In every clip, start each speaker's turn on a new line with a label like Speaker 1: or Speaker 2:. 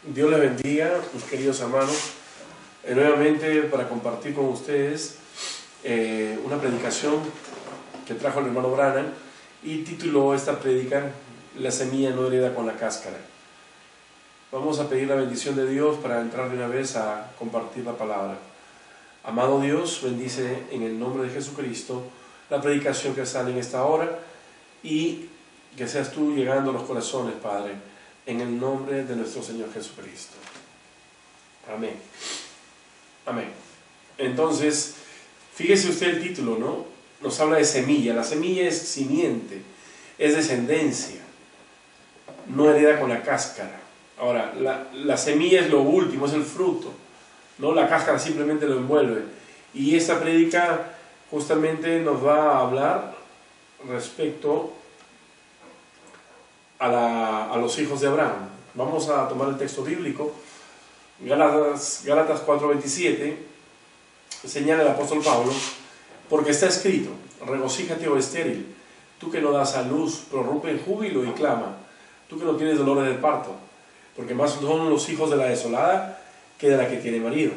Speaker 1: Dios les bendiga, mis queridos hermanos, nuevamente para compartir con ustedes una predicación que trajo el hermano Branham y tituló esta prédica La semilla no hereda con la cáscara. Vamos a pedir la bendición de Dios para entrar de una vez a compartir la palabra. Amado Dios, bendice en el nombre de Jesucristo la predicación que sale en esta hora y que seas tú llegando a los corazones, Padre, en el nombre de nuestro Señor Jesucristo. Amén. Amén. Entonces, fíjese usted el título, ¿no? Nos habla de semilla. La semilla es simiente, es descendencia, no hereda con la cáscara. Ahora, la semilla es lo último, es el fruto, ¿no? La cáscara simplemente lo envuelve. Y esta prédica justamente nos va a hablar respecto a los hijos de Abraham. Vamos a tomar el texto bíblico. Gálatas 4:27 señala el apóstol Pablo: porque está escrito, regocíjate, oh estéril, tú que no das a luz, prorrumpe en júbilo y clama, tú que no tienes dolores de parto, porque más son los hijos de la desolada que de la que tiene marido.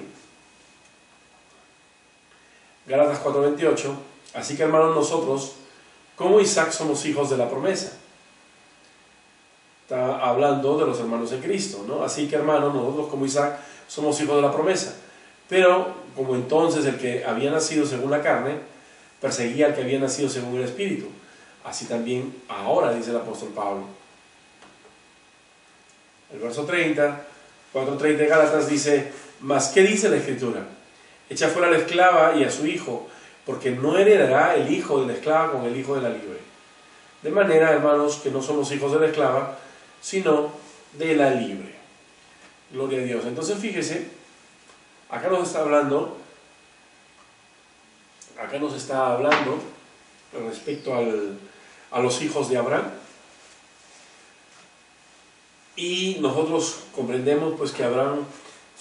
Speaker 1: Gálatas 4:28, así que hermanos, nosotros como Isaac somos hijos de la promesa. Está hablando de los hermanos en Cristo, ¿no? Así que hermanos, nosotros como Isaac somos hijos de la promesa. Pero como entonces el que había nacido según la carne perseguía al que había nacido según el Espíritu, así también ahora, dice el apóstol Pablo. El verso 4:30 de Gálatas dice: mas ¿qué dice la Escritura? Echa fuera a la esclava y a su hijo, porque no heredará el hijo de la esclava con el hijo de la libre. De manera, hermanos, que no somos hijos de la esclava, sino de la libre. Gloria a Dios. Entonces fíjese, acá nos está hablando respecto a los hijos de Abraham, y nosotros comprendemos pues que Abraham,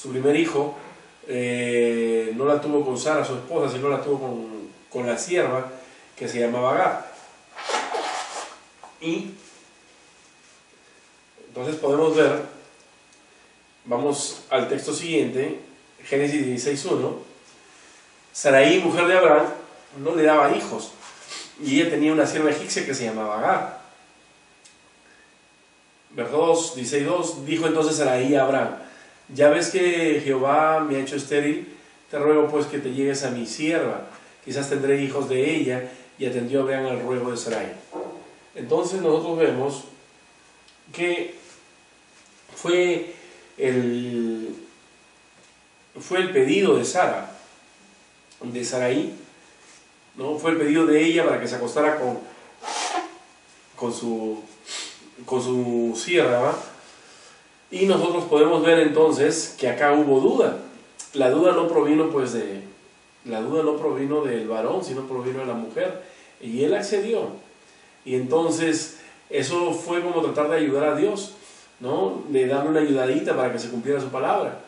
Speaker 1: su primer hijo, no la tuvo con Sara, su esposa, sino la tuvo con la sierva que se llamaba Agar. Y entonces podemos ver, vamos al texto siguiente, Génesis 16:1. Sarai, mujer de Abraham, no le daba hijos, y ella tenía una sierva egipcia que se llamaba Agar. Verso 16:2, dijo entonces Sarai a Abraham: ya ves que Jehová me ha hecho estéril, te ruego pues que te llegues a mi sierva, quizás tendré hijos de ella. Y atendió Abraham al ruego de Sarai. Entonces nosotros vemos que fue el pedido de Sarai, ¿no? Fue el pedido de ella para que se acostara con su sierva, ¿va? Y nosotros podemos ver entonces que acá hubo duda. La duda no provino del varón, sino provino de la mujer, y él accedió. Y entonces eso fue como tratar de ayudar a Dios, ¿no? De darle una ayudadita para que se cumpliera su palabra.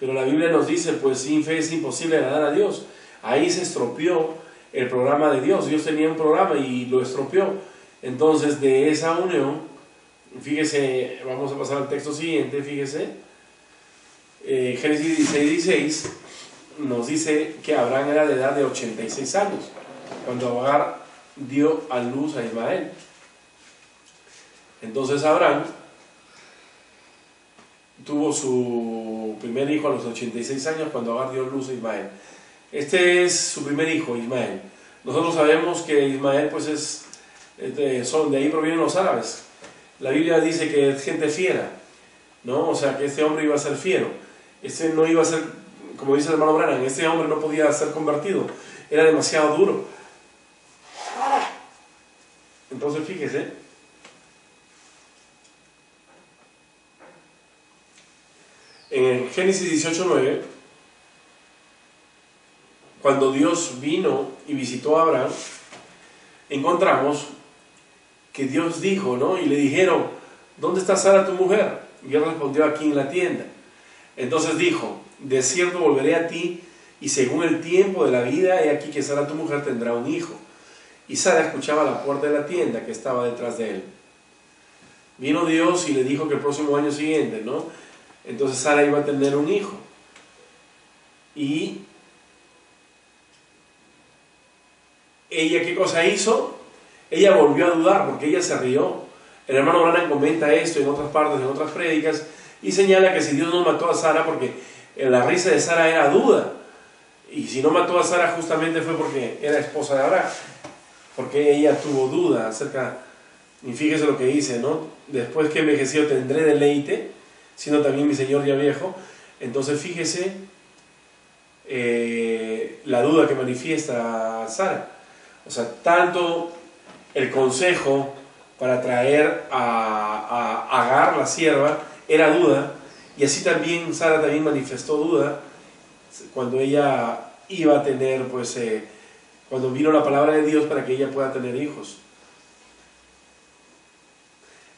Speaker 1: Pero la Biblia nos dice, pues sin fe es imposible agradar a Dios. Ahí se estropeó el programa de Dios. Dios tenía un programa y lo estropeó. Entonces de esa unión, fíjese, vamos a pasar al texto siguiente, fíjese, Génesis 16:16 nos dice que Abraham era de edad de 86 años cuando Agar dio a luz a Ismael. Entonces Abraham tuvo su primer hijo a los 86 años cuando Agar dio a luz a Ismael. Este es su primer hijo, Ismael. Nosotros sabemos que Ismael pues de ahí provienen los árabes. La Biblia dice que es gente fiera, ¿no? O sea que este hombre iba a ser fiero. Este no iba a ser, como dice el hermano Branham, este hombre no podía ser convertido, era demasiado duro. Entonces fíjese, en Génesis 18:9, cuando Dios vino y visitó a Abraham, encontramos que Dios dijo, ¿no? Y le dijeron: ¿dónde está Sara tu mujer? Y él respondió: aquí en la tienda. Entonces dijo: de cierto volveré a ti, y según el tiempo de la vida, he aquí que Sara tu mujer tendrá un hijo. Y Sara escuchaba a la puerta de la tienda que estaba detrás de él. Vino Dios y le dijo que el próximo año siguiente, ¿no? Entonces Sara iba a tener un hijo. Y ella, ¿qué cosa hizo? Ella volvió a dudar porque ella se rió. El hermano Branham comenta esto en otras partes, en otras prédicas, y señala que si Dios no mató a Sara, porque la risa de Sara era duda. Y si no mató a Sara justamente fue porque era esposa de Abraham, porque ella tuvo duda acerca, y fíjese lo que dice, ¿no? Después que envejecido tendré deleite, siendo también mi Señor ya viejo. Entonces fíjese la duda que manifiesta Sara. O sea, tanto el consejo para traer a Agar, la sierva, era duda, y así también Sara también manifestó duda cuando ella iba a tener, pues, cuando vino la palabra de Dios para que ella pueda tener hijos.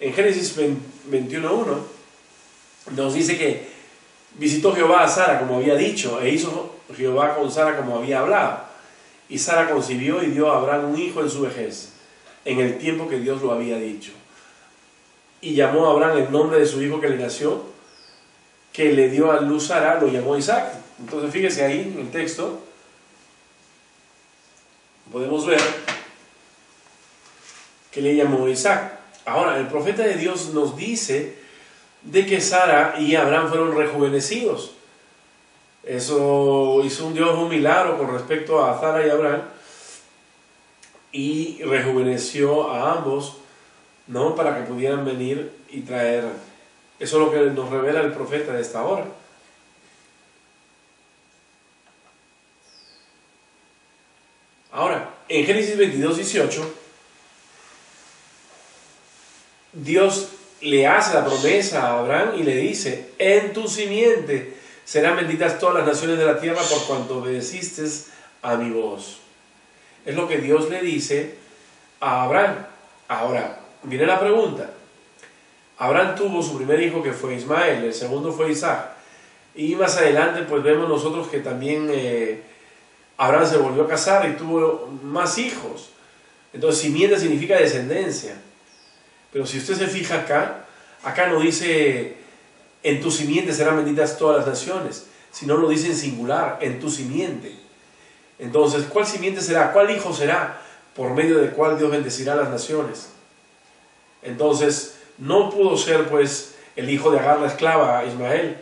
Speaker 1: En Génesis 21:1 nos dice que visitó Jehová a Sara como había dicho, e hizo Jehová con Sara como había hablado. Y Sara concibió y dio a Abraham un hijo en su vejez, en el tiempo que Dios lo había dicho. Y llamó a Abraham el nombre de su hijo que le nació, que le dio a luz Sara, lo llamó Isaac. Entonces fíjese ahí en el texto, podemos ver que le llamó Isaac. Ahora, el profeta de Dios nos dice de que Sara y Abraham fueron rejuvenecidos. Eso hizo un Dios un milagro con respecto a Sara y Abraham, y rejuveneció a ambos, ¿no? Para que pudieran venir y traer. Eso es lo que nos revela el profeta de esta hora. Ahora, en Génesis 22:18, Dios le hace la promesa a Abraham y le dice: en tu simiente serán benditas todas las naciones de la tierra por cuanto obedeciste a mi voz. Es lo que Dios le dice a Abraham. Ahora, viene la pregunta. Abraham tuvo su primer hijo, que fue Ismael, el segundo fue Isaac. Y más adelante pues vemos nosotros que también Abraham se volvió a casar y tuvo más hijos. Entonces simiente significa descendencia. Pero si usted se fija acá no dice en tu simiente serán benditas todas las naciones, sino lo dice en singular, en tu simiente. Entonces, ¿cuál simiente será? ¿Cuál hijo será por medio del cual Dios bendecirá a las naciones? Entonces, no pudo ser pues el hijo de Agar la esclava, Ismael.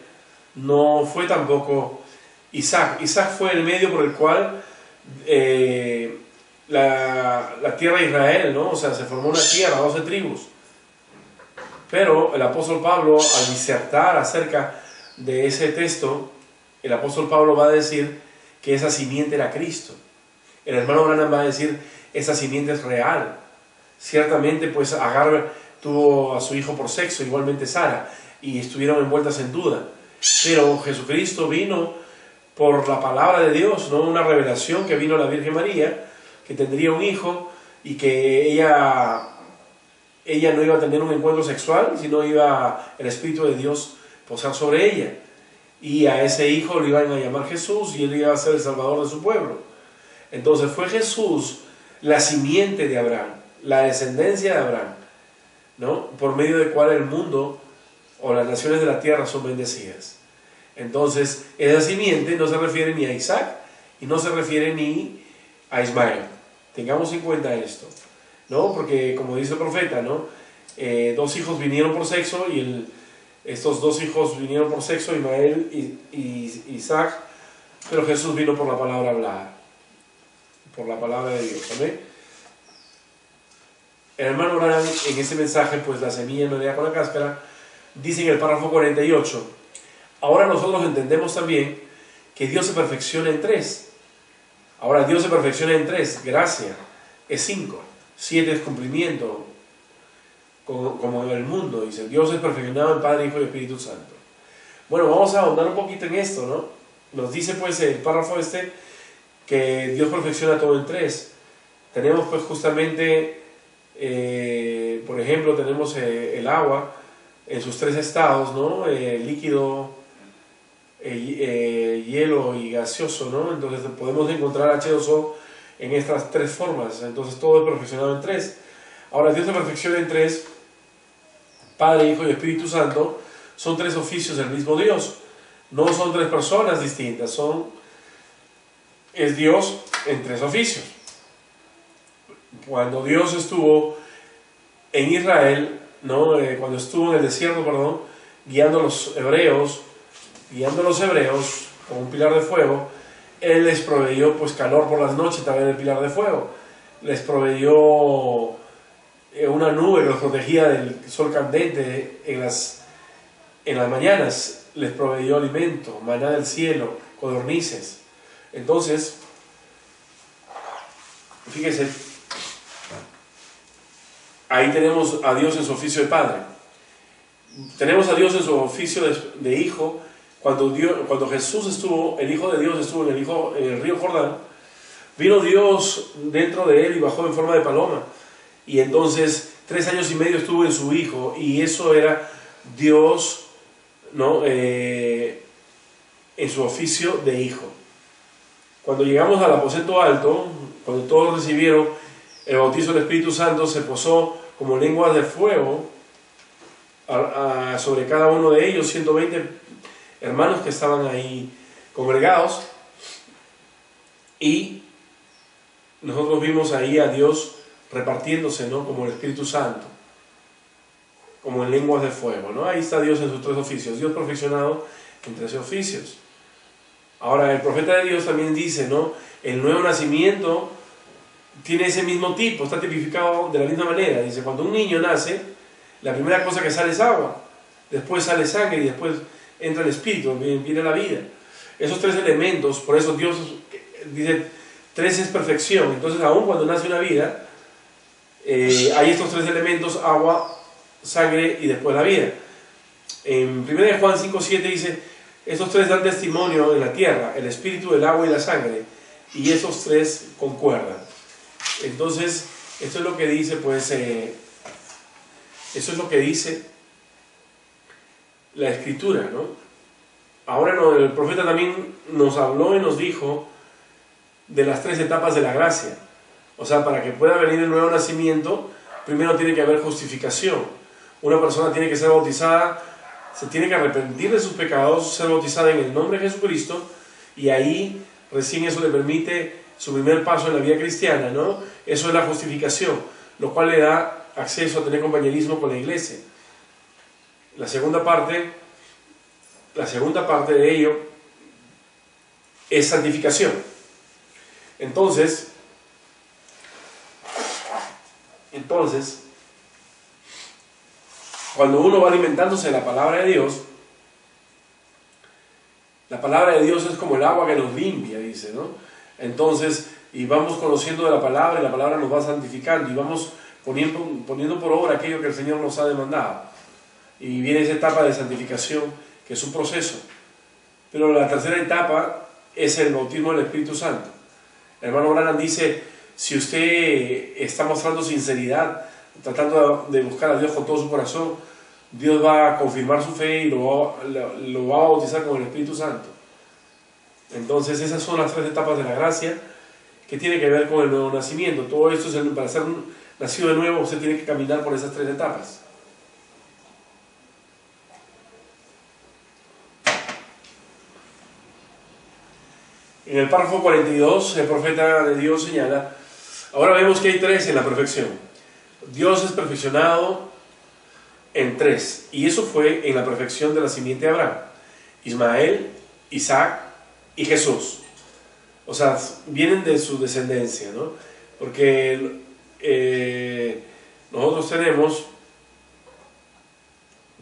Speaker 1: No fue tampoco Isaac. Isaac fue el medio por el cual la tierra de Israel, ¿no? O sea, se formó una tierra, 12 tribus. Pero el apóstol Pablo, al disertar acerca de ese texto, el apóstol Pablo va a decir que esa simiente era Cristo. El hermano Branham va a decir, esa simiente es real. Ciertamente, pues Agar tuvo a su hijo por sexo, igualmente Sara, y estuvieron envueltas en duda. Pero Jesucristo vino por la palabra de Dios, ¿no? Una revelación que vino a la Virgen María, que tendría un hijo y que ella no iba a tener un encuentro sexual, sino iba el Espíritu de Dios posar sobre ella. Y a ese hijo lo iban a llamar Jesús y él iba a ser el Salvador de su pueblo. Entonces fue Jesús la simiente de Abraham, la descendencia de Abraham, ¿no? Por medio del cual el mundo o las naciones de la tierra son bendecidas. Entonces esa simiente no se refiere ni a Isaac y no se refiere ni a Ismael. Tengamos en cuenta esto, ¿no? Porque como dice el profeta, ¿no? Dos hijos vinieron por sexo y estos dos hijos vinieron por sexo, Ismael y Isaac, pero Jesús vino por la palabra hablada, por la palabra de Dios. ¿Amén? El hermano Branham en ese mensaje, pues la semilla no llega con la cáscara, dice en el párrafo 48, ahora nosotros entendemos también que Dios se perfecciona en tres. Ahora Dios se perfecciona en tres: gracia es 5, 7 es cumplimiento, como en el mundo, dice, Dios es perfeccionado en Padre, Hijo y Espíritu Santo. Bueno, vamos a ahondar un poquito en esto, ¿no? Nos dice pues el párrafo que Dios perfecciona todo en tres. Tenemos pues justamente, por ejemplo, tenemos el agua en sus tres estados, ¿no? Líquido, hielo y gaseoso, ¿no? Entonces podemos encontrar H2O en estas tres formas. Entonces todo es perfeccionado en tres. Ahora Dios se perfecciona en tres: Padre, Hijo y Espíritu Santo, son tres oficios del mismo Dios. No son tres personas distintas, es Dios en tres oficios. Cuando Dios estuvo en Israel, ¿no? Cuando estuvo en el desierto, perdón, guiando a los hebreos con un pilar de fuego, Él les proveyó pues calor por las noches también el pilar de fuego. Les proveyó una nube que los protegía del sol candente en las mañanas. Les proveyó alimento, maná del cielo, codornices. Entonces, fíjese, ahí tenemos a Dios en su oficio de Padre. Tenemos a Dios en su oficio de Hijo. Cuando Jesús estuvo, el Hijo de Dios estuvo en el río Jordán, vino Dios dentro de él y bajó en forma de paloma. Y entonces 3 años y medio estuvo en su Hijo, y eso era Dios, ¿no? En su oficio de Hijo. Cuando llegamos al aposento alto, cuando todos recibieron el bautizo del Espíritu Santo, se posó como lenguas de fuego sobre cada uno de ellos, 120 hermanos que estaban ahí congregados, y nosotros vimos ahí a Dios repartiéndose, ¿no? Como el Espíritu Santo, como en lenguas de fuego, ¿no? Ahí está Dios en sus tres oficios, Dios perfeccionado en 13 oficios. Ahora, el profeta de Dios también dice, ¿no? El nuevo nacimiento tiene ese mismo tipo, está tipificado de la misma manera. Dice, cuando un niño nace, la primera cosa que sale es agua, después sale sangre y después entra el Espíritu, viene la vida. Esos tres elementos, por eso Dios dice, 3 es perfección. Entonces, aún cuando nace una vida, hay estos 3 elementos, agua, sangre y después la vida. En 1 Juan 5:7 dice, estos 3 dan testimonio en la tierra, el espíritu, el agua y la sangre, y esos 3 concuerdan. Entonces, esto es lo que dice, pues, eso es lo que dice la Escritura, ¿no? Ahora el profeta también nos habló y nos dijo de las 3 etapas de la gracia. O sea, para que pueda venir el nuevo nacimiento, primero tiene que haber justificación. Una persona tiene que ser bautizada, se tiene que arrepentir de sus pecados, ser bautizada en el nombre de Jesucristo, y ahí recién eso le permite su primer paso en la vida cristiana, ¿no? Eso es la justificación, lo cual le da acceso a tener compañerismo con la iglesia. La segunda parte de ello es santificación. Entonces, cuando uno va alimentándose de la palabra de Dios, la palabra de Dios es como el agua que nos limpia, dice, ¿no? Entonces, y vamos conociendo de la palabra, y la palabra nos va santificando, y vamos poniendo por obra aquello que el Señor nos ha demandado. Y viene esa etapa de santificación, que es un proceso. Pero la tercera etapa es el bautismo del Espíritu Santo. El hermano Branham dice, si usted está mostrando sinceridad, tratando de buscar a Dios con todo su corazón, Dios va a confirmar su fe y lo va a bautizar con el Espíritu Santo. Entonces esas son las 3 etapas de la gracia que tiene que ver con el nuevo nacimiento. Todo esto es para ser nacido de nuevo, usted tiene que caminar por esas 3 etapas. En el párrafo 42, el profeta de Dios señala, ahora vemos que hay 3 en la perfección. Dios es perfeccionado en 3, y eso fue en la perfección de la simiente de Abraham: Ismael, Isaac y Jesús. O sea, vienen de su descendencia, ¿no? Porque nosotros tenemos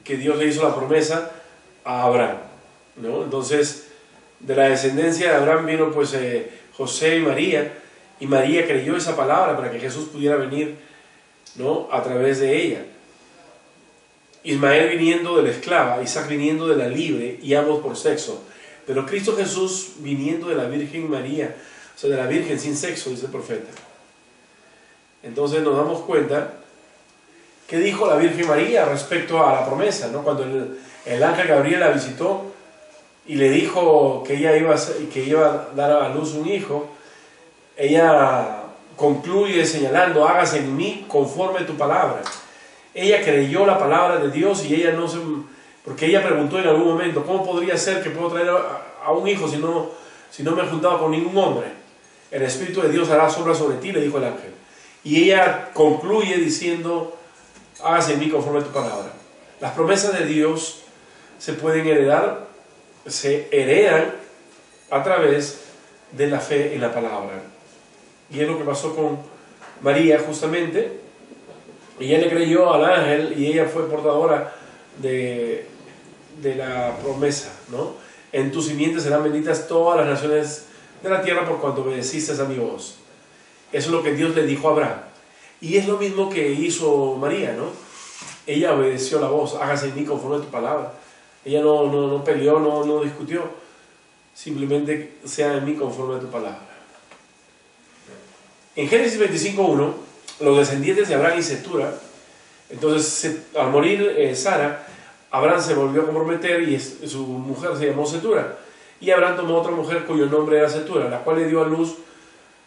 Speaker 1: que Dios le hizo la promesa a Abraham, ¿no? Entonces, de la descendencia de Abraham vino pues José y María creyó esa palabra para que Jesús pudiera venir, ¿no? A través de ella. Ismael viniendo de la esclava, Isaac viniendo de la libre, y ambos por sexo. Pero Cristo Jesús viniendo de la Virgen María, o sea, de la Virgen sin sexo, dice el profeta. Entonces nos damos cuenta que dijo la Virgen María respecto a la promesa, ¿no? Cuando el ángel Gabriel la visitó y le dijo que ella iba a dar a luz un hijo, ella concluye señalando, hágase en mí conforme tu palabra. Ella creyó la palabra de Dios y ella Porque ella preguntó en algún momento, ¿cómo podría ser que puedo traer a un hijo si no me he juntado con ningún hombre? El Espíritu de Dios hará sombra sobre ti, le dijo el ángel. Y ella concluye diciendo, hágase en mí conforme a tu palabra. Las promesas de Dios se pueden heredar, se heredan a través de la fe en la palabra. Y es lo que pasó con María justamente. Ella le creyó al ángel y ella fue portadora de la promesa, ¿no? En tu simiente serán benditas todas las naciones de la tierra por cuanto obedeciste a mi voz. Eso es lo que Dios le dijo a Abraham. Y es lo mismo que hizo María, ¿no? Ella obedeció la voz, hágase en mí conforme a tu palabra. Ella no peleó, no discutió. Simplemente sea en mí conforme a tu palabra. En Génesis 25:1, los descendientes de Abraham y Cetura, entonces al morir Sara, Abraham se volvió a comprometer y su mujer se llamó Cetura. Y Abraham tomó otra mujer cuyo nombre era Cetura, la cual le dio a luz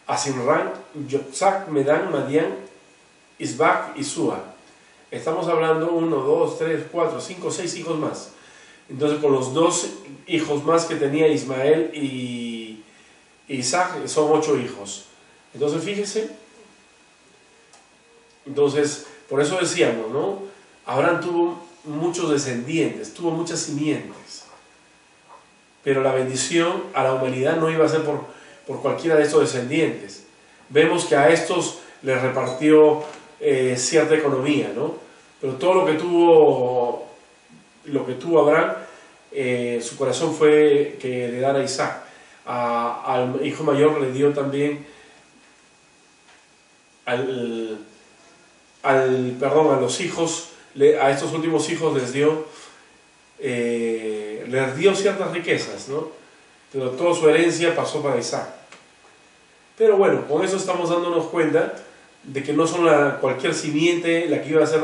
Speaker 1: a Simrán, Yotzak, Medán, Madián, Isbac y Sua. Estamos hablando 1, 2, 3, 4, 5, 6 hijos más. Entonces con los 2 hijos más que tenía Ismael y Isaac son 8 hijos. Entonces fíjese. Entonces por eso decíamos, ¿no? Abraham tuvo muchos descendientes, tuvo muchas simientes. Pero la bendición a la humanidad no iba a ser por cualquiera de estos descendientes. Vemos que a estos les repartió cierta economía, ¿no? Pero todo lo que tuvo Abraham, su corazón fue que le diera a Isaac. Al hijo mayor le dio también a los hijos, a estos últimos hijos les dio ciertas riquezas, ¿no? Pero toda su herencia pasó para Isaac. Pero bueno, con eso estamos dándonos cuenta de que no son cualquier simiente la que iba a ser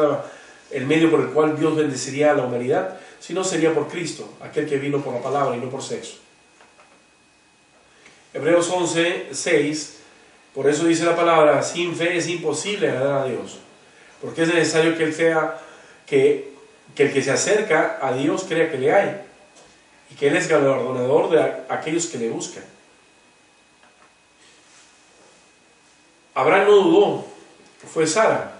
Speaker 1: el medio por el cual Dios bendeciría a la humanidad, sino sería por Cristo, aquel que vino por la palabra y no por sexo. Hebreos 11:6, por eso dice la palabra, sin fe es imposible agradar a Dios, porque es necesario que el que se acerca a Dios crea que le hay, y que Él es galardonador de aquellos que le buscan. Abraham no dudó, fue Sara.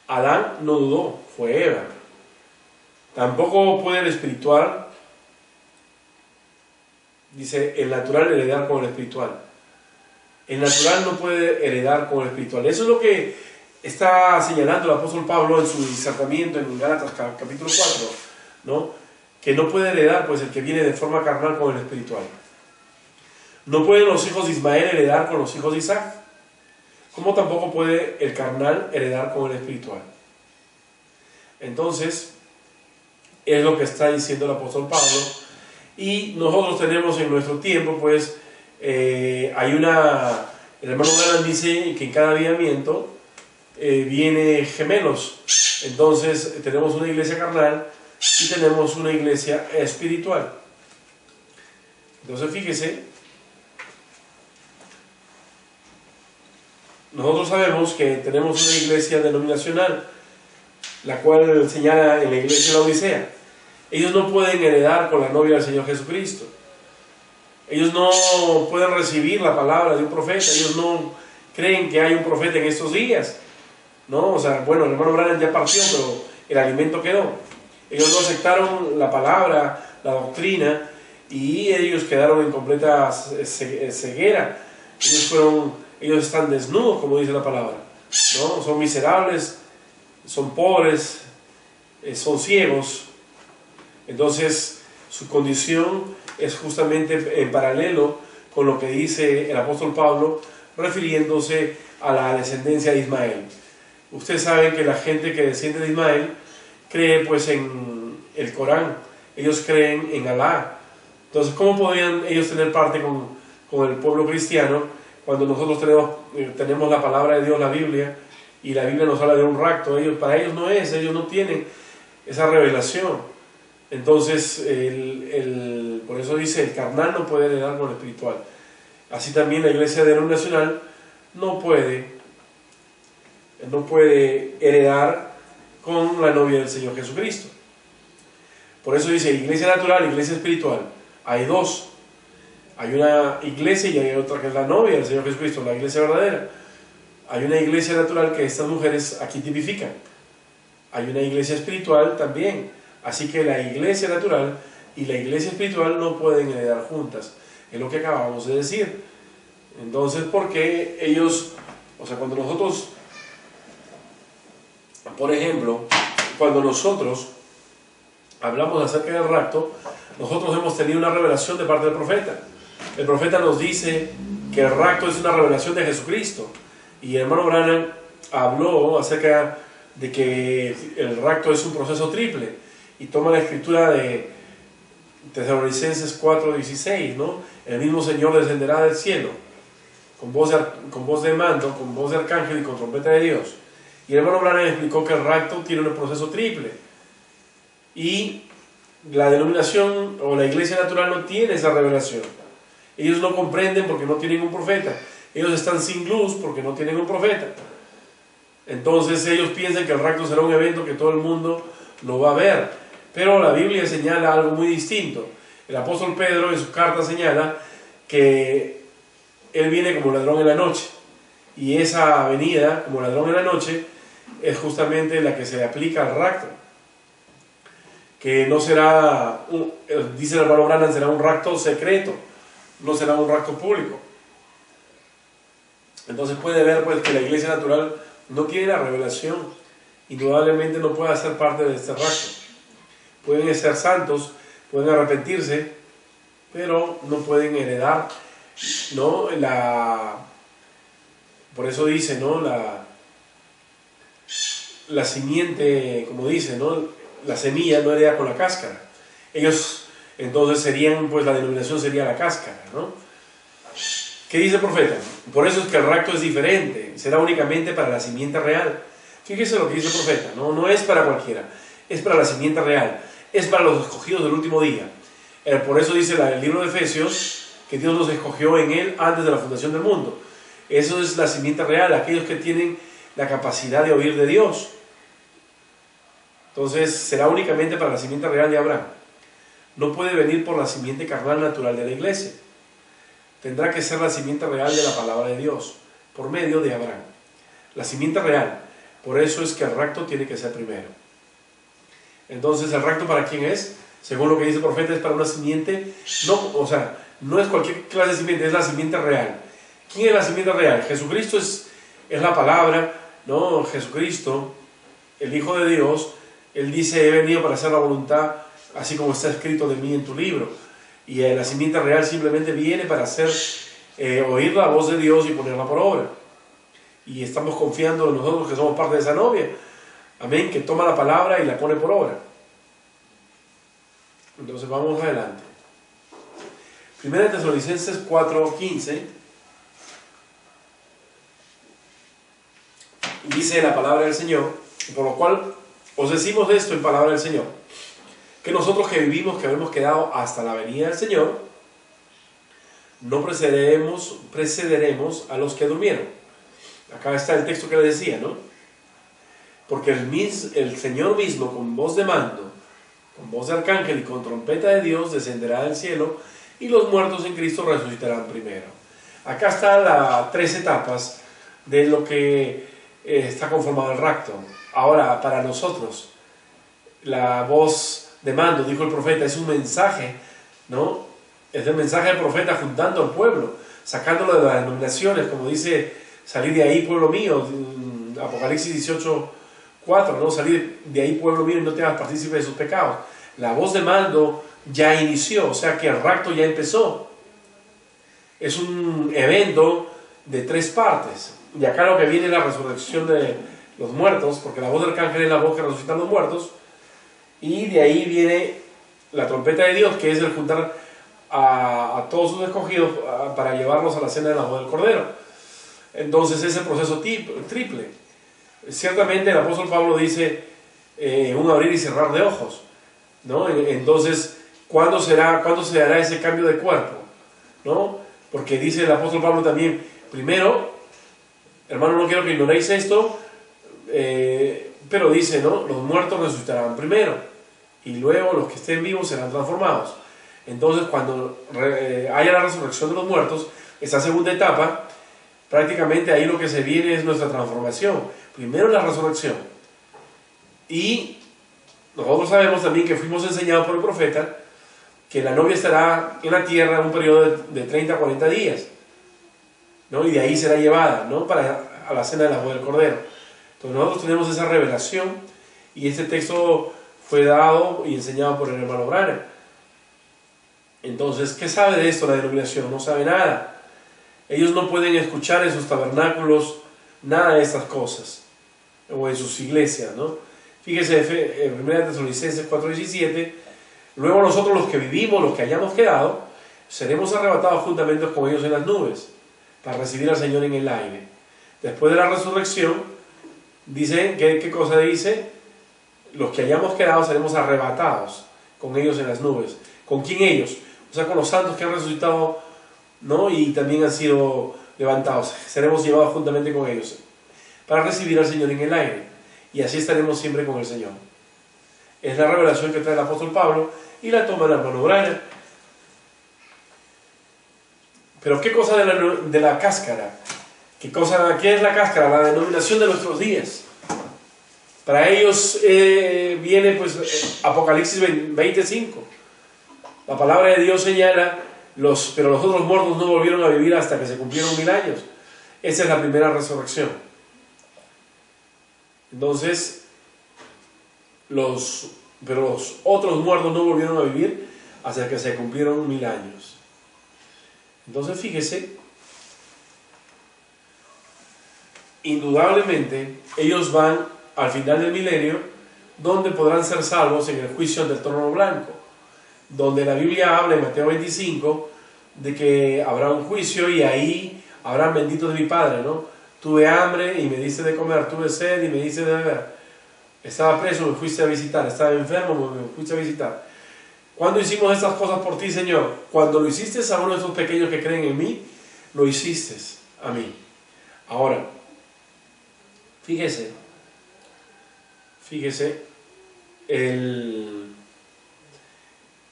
Speaker 1: Adán no dudó, fue Eva. Tampoco puede el espiritual, dice, el natural heredar con el espiritual. El natural no puede heredar con el espiritual. Eso es lo que está señalando el apóstol Pablo en su disertamiento en Gálatas capítulo 4, ¿no? Que no puede heredar pues el que viene de forma carnal con el espiritual. No pueden los hijos de Ismael heredar con los hijos de Isaac, como tampoco puede el carnal heredar con el espiritual. Entonces, es lo que está diciendo el apóstol Pablo. Y nosotros tenemos en nuestro tiempo, pues, el hermano Branham dice que en cada avivamiento viene gemelos. Entonces, tenemos una iglesia carnal y tenemos una iglesia espiritual. Entonces, fíjese, nosotros sabemos que tenemos una iglesia denominacional, la cual señala en la iglesia de la Odisea. Ellos no pueden heredar con la novia del Señor Jesucristo. Ellos no pueden recibir la palabra de un profeta. Ellos no creen que hay un profeta en estos días, ¿no? O sea, bueno, el hermano Branham ya partió, pero el alimento quedó. Ellos no aceptaron la palabra, la doctrina, y ellos quedaron en completa ceguera. Ellos están desnudos, como dice la palabra, ¿no? Son miserables, son pobres, son ciegos. Entonces su condición es justamente en paralelo con lo que dice el apóstol Pablo, refiriéndose a la descendencia de Ismael. Ustedes saben que la gente que desciende de Ismael cree pues en el Corán, ellos creen en Alá. Entonces, ¿cómo podrían ellos tener parte con el pueblo cristiano cuando nosotros tenemos la palabra de Dios, la Biblia, y la Biblia nos habla de un rapto? Para ellos no tienen esa revelación. Entonces, por eso dice, el carnal no puede heredar con el espiritual. Así también la iglesia denominacional no puede heredar con la novia del Señor Jesucristo. Por eso dice iglesia natural, iglesia espiritual. Hay dos. Hay una iglesia y hay otra que es la novia del Señor Jesucristo, la iglesia verdadera. Hay una iglesia natural que estas mujeres aquí tipifican. Hay una iglesia espiritual también. Así que la iglesia natural y la iglesia espiritual no pueden heredar juntas. Es lo que acabamos de decir. Entonces, ¿por qué ellos, o sea, cuando nosotros, por ejemplo, cuando nosotros hablamos acerca del rapto, nosotros hemos tenido una revelación de parte del profeta. El profeta nos dice que el rapto es una revelación de Jesucristo. Y el hermano Branham habló acerca de que el rapto es un proceso triple. Y toma la escritura de Tesalonicenses 4:16, ¿no? El mismo Señor descenderá del cielo, con voz de mando, con voz de arcángel y con trompeta de Dios. Y el hermano Branham explicó que el rapto tiene un proceso triple. Y la denominación o la iglesia natural no tiene esa revelación. Ellos no comprenden porque no tienen un profeta. Ellos están sin luz porque no tienen un profeta. Entonces ellos piensan que el rapto será un evento que todo el mundo lo va a ver. Pero la Biblia señala algo muy distinto. El apóstol Pedro en su carta señala que él viene como ladrón en la noche. Y esa venida como ladrón en la noche es justamente la que se le aplica al rapto. Que no será, dice el hermano Branham, será un rapto secreto, no será un rapto público. Entonces puede ver pues que la iglesia natural no tiene la revelación, indudablemente no puede ser parte de este rapto. Pueden ser santos, pueden arrepentirse, pero no pueden heredar, ¿no? Por eso dice, ¿no? La simiente, como dice, ¿no? La semilla no hereda con la cáscara. Ellos entonces serían, pues la denominación sería la cáscara, ¿no? ¿Qué dice el profeta? Por eso es que el rapto es diferente, será únicamente para la simiente real. Fíjese lo que dice el profeta, no es para cualquiera, es para la simiente real, es para los escogidos del último día. Por eso dice el libro de Efesios que Dios los escogió en él antes de la fundación del mundo. Eso es la simiente real, aquellos que tienen la capacidad de oír de Dios. Entonces será únicamente para la simiente real de Abraham. No puede venir por la simiente carnal natural de la iglesia. Tendrá que ser la simiente real de la palabra de Dios, por medio de Abraham. La simiente real. Por eso es que el rapto tiene que ser primero. Entonces, ¿el rapto para quién es? Según lo que dice el profeta, es para una simiente, no es cualquier clase de simiente, es la simiente real. ¿Quién es la simiente real? Jesucristo es la palabra, ¿no? Jesucristo, el Hijo de Dios. Él dice, he venido para hacer la voluntad, así como está escrito de mí en tu libro. Y la simiente real simplemente viene para hacer, oír la voz de Dios y ponerla por obra. Y estamos confiando en nosotros que somos parte de esa novia. Amén, que toma la palabra y la pone por obra. Entonces vamos adelante. Primera de Tesalonicenses 4:15. Dice la palabra del Señor, por lo cual os decimos esto en palabra del Señor, que nosotros que vivimos, que habremos quedado hasta la venida del Señor, no precederemos a los que durmieron. Acá está el texto que le decía, ¿no? Porque el Señor mismo, con voz de mando, con voz de arcángel y con trompeta de Dios, descenderá del cielo, y los muertos en Cristo resucitarán primero. Acá están las 3 etapas de lo que está conformado el rapto. Ahora, para nosotros, la voz de mando, dijo el profeta, es un mensaje, ¿no? Es el mensaje del profeta juntando al pueblo, sacándolo de las denominaciones, como dice, salir de ahí, pueblo mío, Apocalipsis 18:4, ¿no? Salir de ahí, pueblo mío, y no te hagas partícipe de sus pecados. La voz de mando ya inició, o sea que el rapto ya empezó. Es un evento de 3 partes. Y acá lo que viene es la resurrección de los muertos, porque la voz del arcángel es la voz que resucita a los muertos, y de ahí viene la trompeta de Dios, que es el juntar a todos sus escogidos para llevarlos a la cena de la boda del Cordero. Entonces es el proceso triple. Ciertamente el apóstol Pablo dice un abrir y cerrar de ojos, ¿no? Entonces, ¿cuándo se dará ese cambio de cuerpo? ¿No? Porque dice el apóstol Pablo también, primero, hermano, no quiero que ignoréis esto, pero dice, ¿no? Los muertos resucitarán primero. y luego los que estén vivos serán transformados. Entonces, cuando haya la resurrección de los muertos, esa segunda etapa, prácticamente ahí lo que se viene es nuestra transformación. Primero la resurrección. Y nosotros sabemos también que fuimos enseñados por el profeta que la novia estará en la tierra en un periodo de 30 a 40 días, ¿no? Y de ahí será llevada, ¿no?, a la cena de la boda del Cordero. Entonces nosotros tenemos esa revelación y este texto fue dado y enseñado por el hermano Branham. Entonces, ¿qué sabe de esto la denominación? No sabe nada. Ellos no pueden escuchar en sus tabernáculos nada de estas cosas, o en sus iglesias, ¿no? Fíjese en 1 Tesalonicenses 4:17, luego nosotros los que vivimos, los que hayamos quedado, seremos arrebatados juntamente con ellos en las nubes, para recibir al Señor en el aire. Después de la resurrección, dice, ¿qué cosa dice? Los que hayamos quedado seremos arrebatados con ellos en las nubes. ¿Con quién ellos? O sea, con los santos que han resucitado, ¿no?, y también han sido levantados. Seremos llevados juntamente con ellos para recibir al Señor en el aire. Y así estaremos siempre con el Señor. Es la revelación que trae el apóstol Pablo y la toma el hermano Branham. Pero ¿qué cosa de la cáscara? ¿Qué es la cáscara? La denominación de nuestros días. Para ellos viene pues Apocalipsis 25. La palabra de Dios señala, pero los otros muertos no volvieron a vivir hasta que se cumplieron 1000 años. Esa es la primera resurrección. Entonces, pero los otros muertos no volvieron a vivir hasta que se cumplieron 1000 años. Entonces, fíjese, indudablemente, ellos van al final del milenio, donde podrán ser salvos en el juicio ante el trono blanco, donde la Biblia habla en Mateo 25 de que habrá un juicio y ahí habrán benditos de mi Padre, ¿no? Tuve hambre y me diste de comer, tuve sed y me diste de beber, estaba preso, me fuiste a visitar, estaba enfermo, me fuiste a visitar. ¿Cuándo hicimos estas cosas por ti, Señor? Cuando lo hiciste a uno de esos pequeños que creen en mí, lo hiciste a mí. Ahora, fíjese,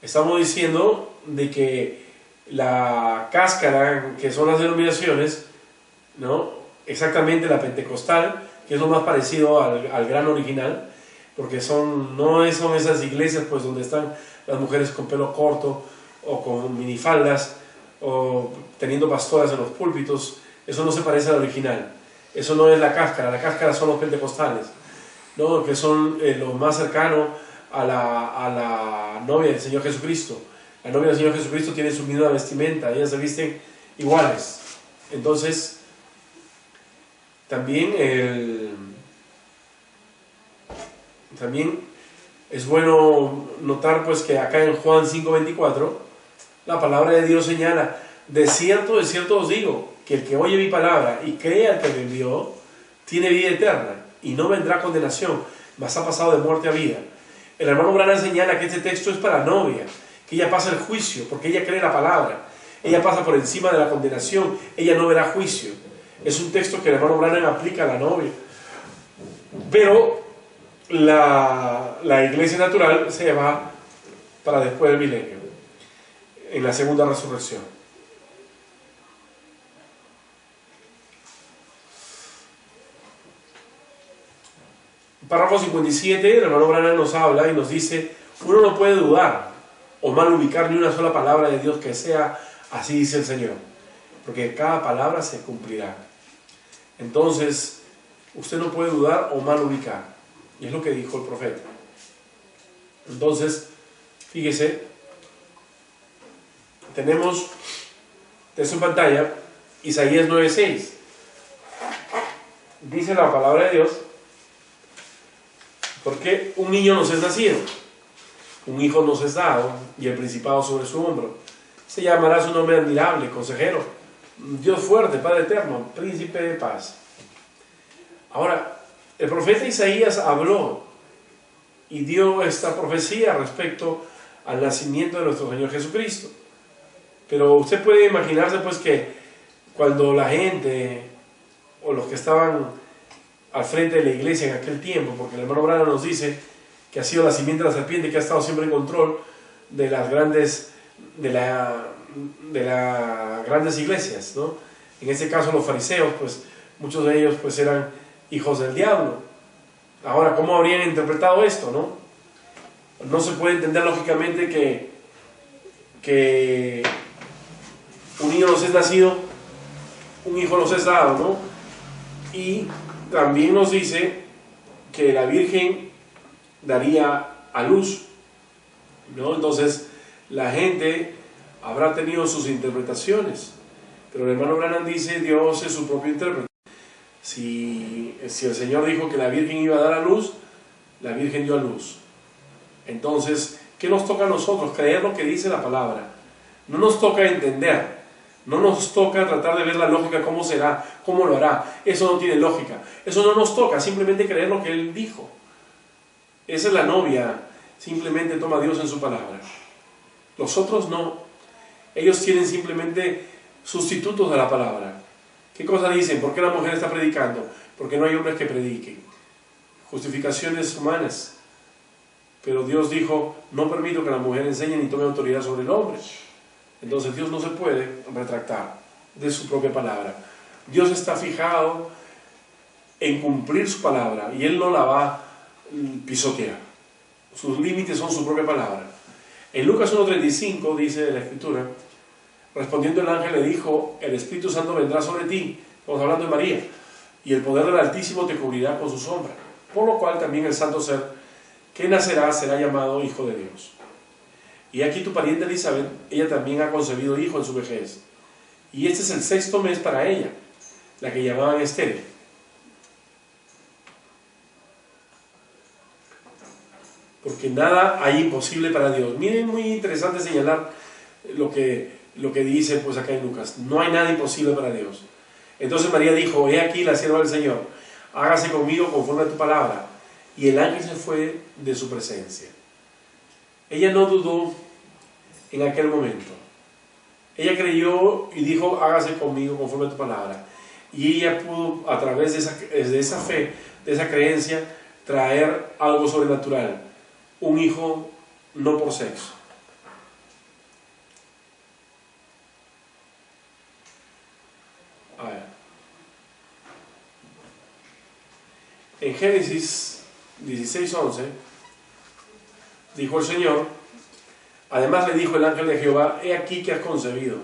Speaker 1: estamos diciendo de que la cáscara, que son las denominaciones, ¿no?, exactamente la pentecostal, que es lo más parecido al gran original, porque no son esas iglesias pues donde están las mujeres con pelo corto o con minifaldas o teniendo pastoras en los púlpitos. Eso no se parece al original. Eso no es la cáscara son los pentecostales, ¿no?, que son lo más cercano a la novia del Señor Jesucristo. La novia del Señor Jesucristo tiene su misma vestimenta, ellas se visten iguales. Entonces, también es bueno notar pues que acá en Juan 5:24 la palabra de Dios señala, de cierto os digo, que el que oye mi palabra y cree al que me envió, tiene vida eterna y no vendrá condenación, mas ha pasado de muerte a vida. El hermano Branham señala que este texto es para la novia, que ella pasa el juicio porque ella cree la palabra, ella pasa por encima de la condenación, ella no verá juicio. Es un texto que el hermano Branham aplica a la novia. Pero la iglesia natural se va para después del milenio, en la segunda resurrección. Párrafo 57, el hermano Branham nos habla y nos dice, uno no puede dudar o mal ubicar ni una sola palabra de Dios que sea así dice el Señor, porque cada palabra se cumplirá. Entonces, usted no puede dudar o mal ubicar, y es lo que dijo el profeta. Entonces, fíjese, tenemos texto en pantalla, Isaías 9:6. Dice la palabra de Dios, porque un niño nos es nacido, un hijo nos es dado, y el principado sobre su hombro. Se llamará su nombre admirable, consejero, Dios fuerte, Padre eterno, príncipe de paz. Ahora, el profeta Isaías habló y dio esta profecía respecto al nacimiento de nuestro Señor Jesucristo. Pero usted puede imaginarse pues que cuando la gente o los que estaban al frente de la iglesia en aquel tiempo, porque el hermano Branham nos dice que ha sido la simiente de la serpiente, que ha estado siempre en control de las grandes, de las grandes iglesias, ¿no? En este caso los fariseos, pues muchos de ellos pues eran hijos del diablo. Ahora, ¿cómo habrían interpretado esto, no? No se puede entender lógicamente que un niño nos es nacido, un hijo nos es dado, ¿no? Y también nos dice que la Virgen daría a luz, ¿no? Entonces la gente habrá tenido sus interpretaciones, pero el hermano Branham dice: Dios es su propio intérprete. Si el Señor dijo que la Virgen iba a dar a luz, la Virgen dio a luz. Entonces, ¿qué nos toca a nosotros? Creer lo que dice la palabra. No nos toca entender, no nos toca tratar de ver la lógica, cómo será, cómo lo hará. Eso no tiene lógica, eso no nos toca, simplemente creer lo que Él dijo. Esa es la novia, simplemente toma a Dios en su palabra. Los otros no, ellos tienen simplemente sustitutos de la palabra. ¿Qué cosa dicen? ¿Por qué la mujer está predicando? Porque no hay hombres que prediquen. Justificaciones humanas. Pero Dios dijo: no permito que la mujer enseñe ni tome autoridad sobre el hombre. Entonces Dios no se puede retractar de su propia palabra. Dios está fijado en cumplir su palabra y Él no la va a pisotear. Sus límites son su propia palabra. En Lucas 1:35 dice la Escritura: respondiendo el ángel le dijo: el Espíritu Santo vendrá sobre ti, estamos hablando de María, y el poder del Altísimo te cubrirá con su sombra, por lo cual también el santo ser que nacerá será llamado Hijo de Dios. Y aquí tu pariente Elizabeth, ella también ha concebido hijo en su vejez, y este es el 6º mes para ella, la que llamaban estéril. Porque nada hay imposible para Dios. Miren, muy interesante señalar lo que dice pues acá en Lucas: no hay nada imposible para Dios. Entonces María dijo: he aquí la sierva del Señor, hágase conmigo conforme a tu palabra. Y el ángel se fue de su presencia. Ella no dudó en aquel momento. Ella creyó y dijo: hágase conmigo conforme a tu palabra. Y ella pudo, a través de esa fe, de esa creencia, traer algo sobrenatural, un hijo no por sexo. A ver. En Génesis 16:11 dijo el Señor: además le dijo el ángel de Jehová: he aquí que has concebido.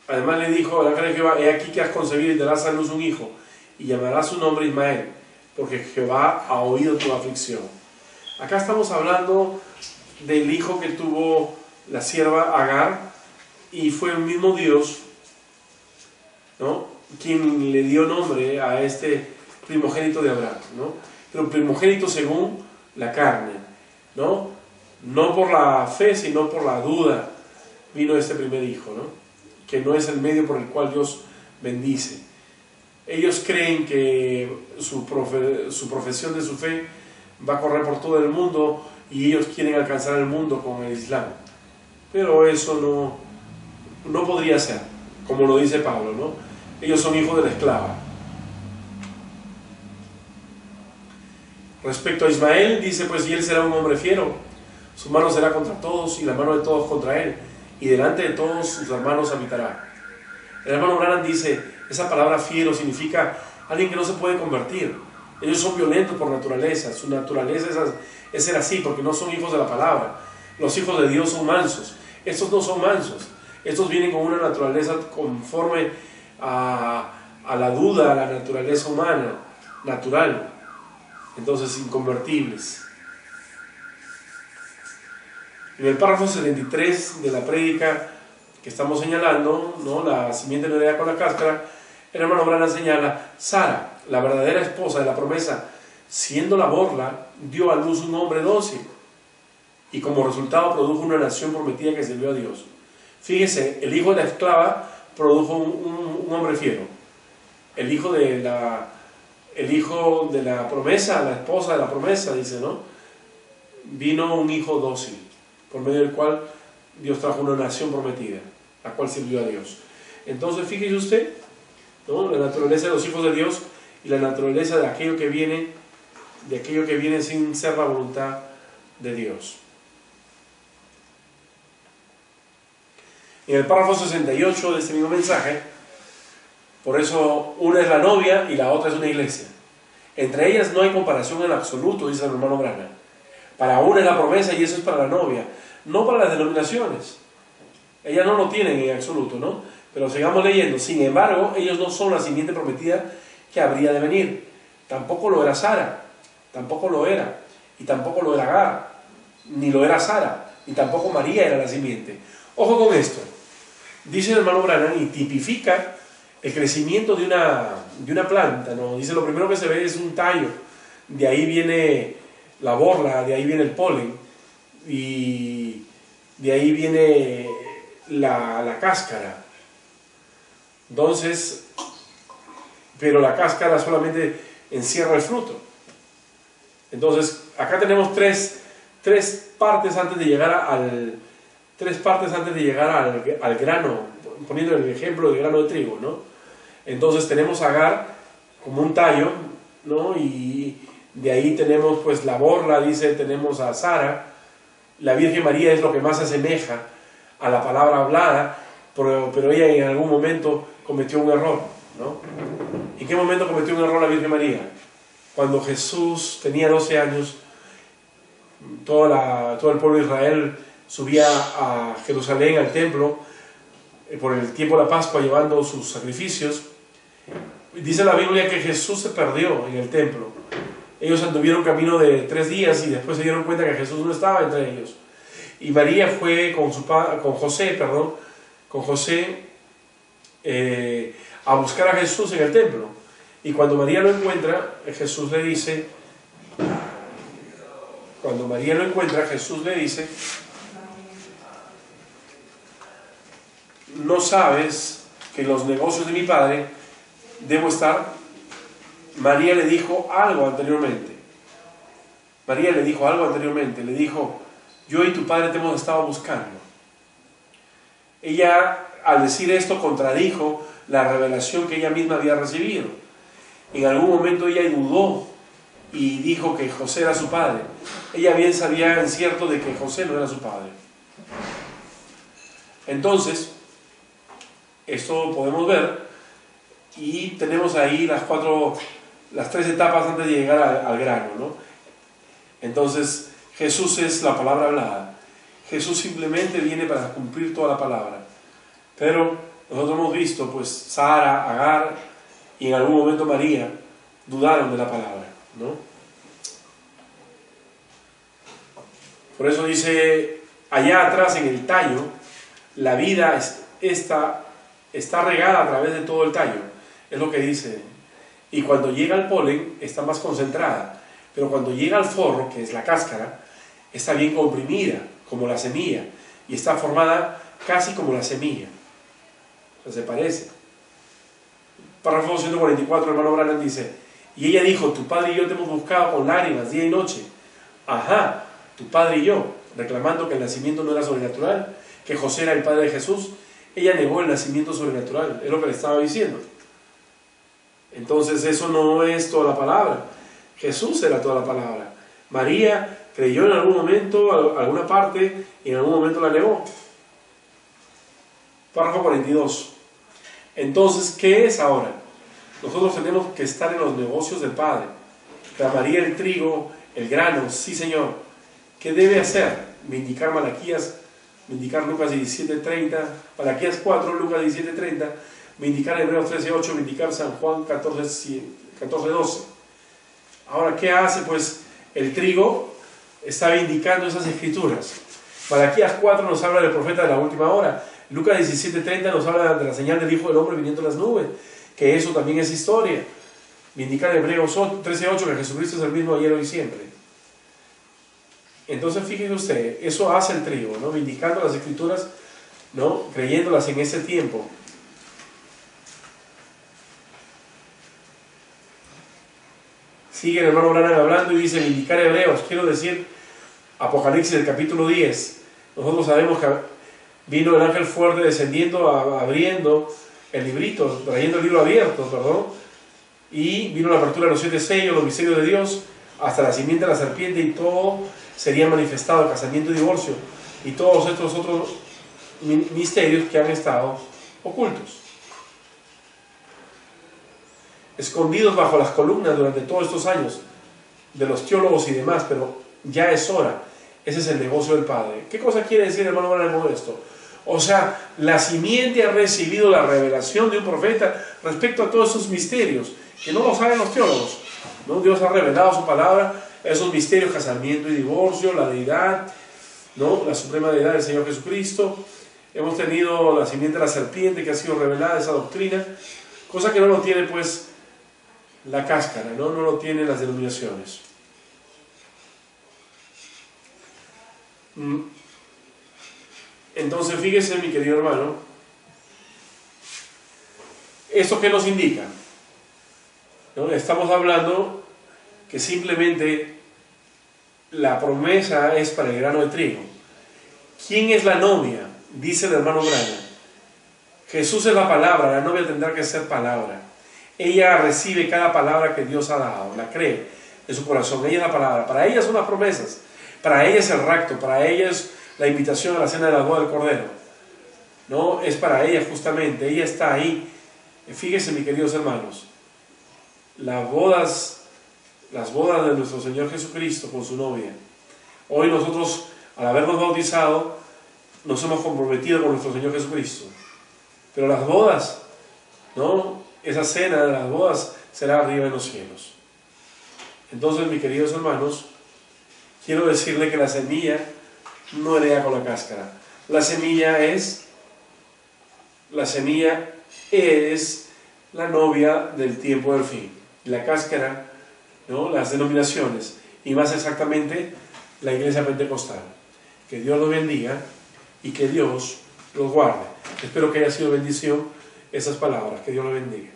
Speaker 1: Además le dijo el ángel de Jehová: he aquí que has concebido y darás a luz un hijo, y llamarás su nombre Ismael, porque Jehová ha oído tu aflicción. Acá estamos hablando del hijo que tuvo la sierva Agar, y fue el mismo Dios, ¿no?, quien le dio nombre a este primogénito de Abraham, ¿no? Pero primogénito según la carne, ¿no? No por la fe, sino por la duda vino este primer hijo, ¿no? Que no es el medio por el cual Dios bendice. Ellos creen que su profesión de su fe va a correr por todo el mundo y ellos quieren alcanzar el mundo con el Islam. Pero eso no podría ser, como lo dice Pablo, ¿no? Ellos son hijos de la esclava. Respecto a Ismael, dice: pues y él será un hombre fiero, su mano será contra todos y la mano de todos contra él, y delante de todos sus hermanos habitará. El hermano Branham dice: esa palabra fiero significa alguien que no se puede convertir. Ellos son violentos por naturaleza, su naturaleza es ser así, porque no son hijos de la palabra. Los hijos de Dios son mansos. Estos no son mansos, estos vienen con una naturaleza conforme a la duda, a la naturaleza humana, natural. Entonces, inconvertibles. En el párrafo 73 de la prédica que estamos señalando, ¿no?, la simiente no hereda con la cáscara, el hermano Branham señala: Sara, la verdadera esposa de la promesa, siendo la borla, dio a luz un hombre dócil, y como resultado produjo una nación prometida que sirvió a Dios. Fíjese, el hijo de la esclava produjo un hombre fiero. El hijo de la promesa, la esposa de la promesa, dice, ¿no?, vino un hijo dócil, por medio del cual Dios trajo una nación prometida, la cual sirvió a Dios. Entonces, fíjese usted, ¿no?, la naturaleza de los hijos de Dios y la naturaleza de aquello que viene de aquello que viene sin ser la voluntad de Dios. En el párrafo 68 de este mismo mensaje, por eso una es la novia y la otra es una iglesia. Entre ellas no hay comparación en absoluto, dice el hermano Branham. Para una es la promesa y eso es para la novia, no para las denominaciones. Ellas no lo tienen en absoluto, ¿no? Pero sigamos leyendo. Sin embargo, ellos no son la simiente prometida que habría de venir. Tampoco lo era Sara, tampoco lo era, y tampoco lo era Agar, ni lo era Sara, y tampoco María era la simiente. Ojo con esto. Dice el hermano Branham y tipifica el crecimiento de una planta, ¿no? Dice, lo primero que se ve es un tallo, de ahí viene la borla, de ahí viene el polen, y de ahí viene la cáscara. Entonces, pero la cáscara solamente encierra el fruto. Entonces, acá tenemos tres partes antes de llegar al grano, poniendo el ejemplo del grano de trigo, ¿no? Entonces tenemos a Agar como un tallo, ¿no? Y de ahí tenemos pues la borla, dice, tenemos a Sara. La Virgen María es lo que más se asemeja a la palabra hablada, pero ella en algún momento cometió un error, ¿no? ¿En qué momento cometió un error la Virgen María? Cuando Jesús tenía 12 años, todo el pueblo de Israel subía a Jerusalén, al templo, por el tiempo de la Pascua, llevando sus sacrificios. Dice la Biblia que Jesús se perdió en el templo. Ellos anduvieron camino de 3 días y después se dieron cuenta que Jesús no estaba entre ellos. Y María fue con José a buscar a Jesús en el templo. Y cuando María lo encuentra, Jesús le dice, no sabes que en los negocios de mi padre debo estar. María le dijo algo anteriormente. Le dijo, yo y tu padre te hemos estado buscando. Ella, al decir esto, contradijo la revelación que ella misma había recibido. En algún momento ella dudó y dijo que José era su padre. Ella bien sabía en cierto de que José no era su padre. Entonces, esto podemos ver, y tenemos ahí las 3 etapas antes de llegar al grano, ¿no? Entonces, Jesús es la palabra hablada. Jesús simplemente viene para cumplir toda la palabra. Pero nosotros hemos visto, pues, Sara, Agar y en algún momento María dudaron de la palabra, ¿no? Por eso dice, allá atrás en el tallo, la vida está regada a través de todo el tallo. Es lo que dice. Y cuando llega al polen, está más concentrada. Pero cuando llega al forro, que es la cáscara, está bien comprimida, como la semilla. Y está formada casi como la semilla. O sea, se parece. Párrafo 144, el hermano Branham dice, y ella dijo, tu padre y yo te hemos buscado con lágrimas, día y noche. Ajá, tu padre y yo, reclamando que el nacimiento no era sobrenatural, que José era el padre de Jesús. Ella negó el nacimiento sobrenatural, es lo que le estaba diciendo. Entonces eso no es toda la palabra. Jesús era toda la palabra. María creyó en algún momento, alguna parte, y en algún momento la negó. Párrafo 42. Entonces, ¿qué es ahora? Nosotros tenemos que estar en los negocios del Padre. La María, el trigo, el grano, sí Señor. ¿Qué debe hacer? Vindicar Malaquías, vindicar Lucas 17:30, Malaquías 4, Lucas 17:30, vindicar Hebreos 13:8, vindicar San Juan 14:12. Ahora, ¿qué hace? Pues el trigo está vindicando esas escrituras. Malaquías 4 nos habla del profeta de la última hora. Lucas 17:30 nos habla de la señal del Hijo del Hombre viniendo en las nubes, que eso también es historia. Vindicar Hebreos 13:8, que Jesucristo es el mismo ayer, hoy y siempre. Entonces, fíjese usted, eso hace el trigo, ¿no? Vindicando las escrituras, ¿no? Creyéndolas en ese tiempo. Sigue el hermano Branham hablando y dice, vindicar Hebreos, quiero decir, Apocalipsis del capítulo 10. Nosotros sabemos que vino el ángel fuerte descendiendo, abriendo el librito, trayendo el libro abierto, perdón, y vino la apertura de los 7 sellos, los misterios de Dios, hasta la simiente de la serpiente, y todo sería manifestado, el casamiento y divorcio, y todos estos otros misterios que han estado ocultos, escondidos bajo las columnas durante todos estos años de los teólogos y demás, pero ya es hora. Ese es el negocio del Padre. ¿Qué cosa quiere decir, hermano Branham, con esto? O sea, la simiente ha recibido la revelación de un profeta respecto a todos esos misterios que no lo saben los teólogos, ¿no? Dios ha revelado su palabra, esos misterios, casamiento y divorcio, la deidad, ¿no? La suprema deidad del Señor Jesucristo. Hemos tenido la simiente de la serpiente que ha sido revelada, esa doctrina, cosa que no lo tiene pues la cáscara, no lo tienen las denominaciones. Entonces, fíjese, mi querido hermano, ¿esto qué nos indica? ¿No? Estamos hablando que simplemente la promesa es para el grano de trigo. ¿Quién es la novia? Dice el hermano Branham. Jesús es la palabra, la novia tendrá que ser palabra. Ella recibe cada palabra que Dios ha dado, la cree en su corazón. Ella es la palabra. Para ella son las promesas, para ella es el rapto, para ella es la invitación a la cena de la boda del Cordero. No, es para ella justamente, ella está ahí. Fíjense, mis queridos hermanos, las bodas de nuestro Señor Jesucristo con su novia. Hoy nosotros, al habernos bautizado, nos hemos comprometido con nuestro Señor Jesucristo. Pero las bodas, ¿no? Esa cena de las bodas será arriba en los cielos. Entonces, mis queridos hermanos, quiero decirle que la semilla no hereda con la cáscara. La semilla es la novia del tiempo del fin. La cáscara, ¿no? Las denominaciones, y más exactamente la iglesia pentecostal. Que Dios los bendiga y que Dios los guarde. Espero que haya sido bendición esas palabras. Que Dios los bendiga.